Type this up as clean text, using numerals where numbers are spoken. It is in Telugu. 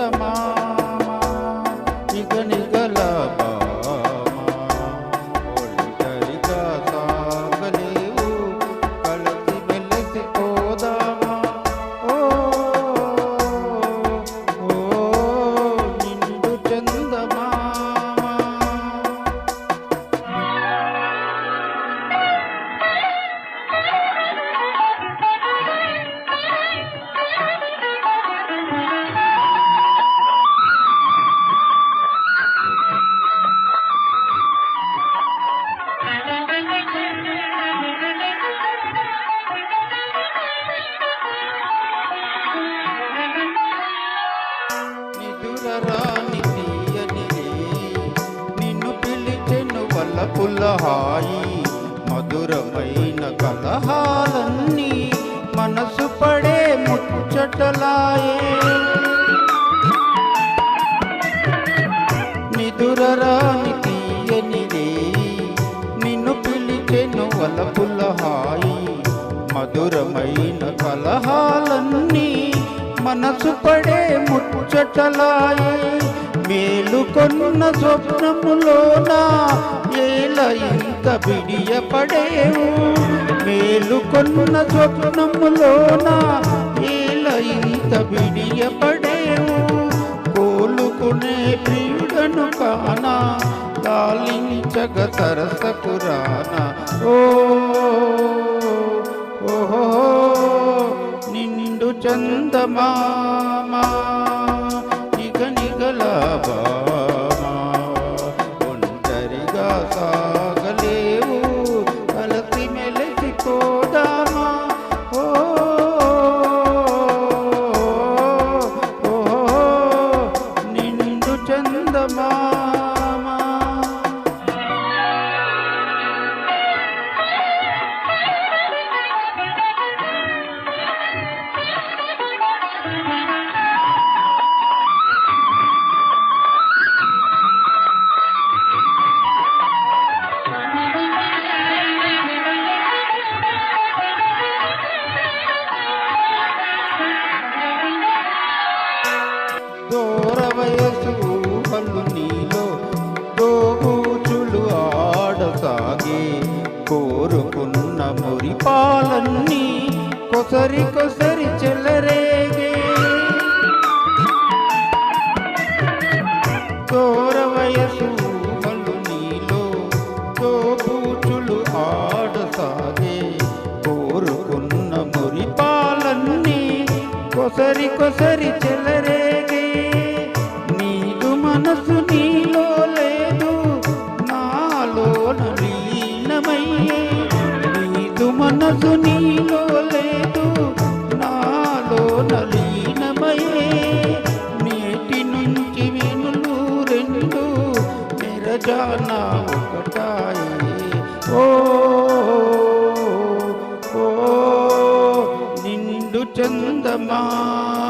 చందమామ నిగనిగల ఒంటరిగా సాగలేవు కలిసి మెలిసి పోదామా ఓ ఓ నిండు చందమామ. నిదురరాని తీయనిదే నిన్ను పిలిచెను వల్లపుల్ల హాయి మధురమైన కలహాలన్నీ మనసు పడే ముచ్చటలాయే. నిదురరాని తీయనిదే నిన్ను పిలిచెను వల్లపుల్ల హాయి మధురమైన కలహాలన్నీ మనసు పడే ముచ్చటలాయే. మేలుకొన్న స్వప్నములోన ఏల ఇంత బిడియపడేవు మేలుకొన్న స్వప్నములోన ఏల ఇంత బిడియపడేవు. కోలుకునే ప్రియుడను కానా లాలించగ సరసకురానా ఓ ఓహో నిండు చందమామ నిగనిగల ఒంటరిగా సాగలేవు కలిసి మెలిసి పోదామా ఓ నిండు చందమామ. దూర వయసు హల్లు నీలో దోబూచులు ఆడసాగే కోరుకున్న మురిపాలన్నీ కొసరి కొసరి చెలరేగే. దూర వయసు హల్లు నీలో దోబూచులు ఆడసాగే కోరుకున్న మురిపాలన్నీ కొసరి కొసరి చెలరేగే. నీదు మనసు నీలో లేదు నాలోన లీనమయ్యే నీదు మనసు నీలో లేదు నాలోన లీనమయ్యే. నేటి నుంచి వెనులు రెండు నిరజాన ఒకటాయే ఓ ఓ నిండు చందమామ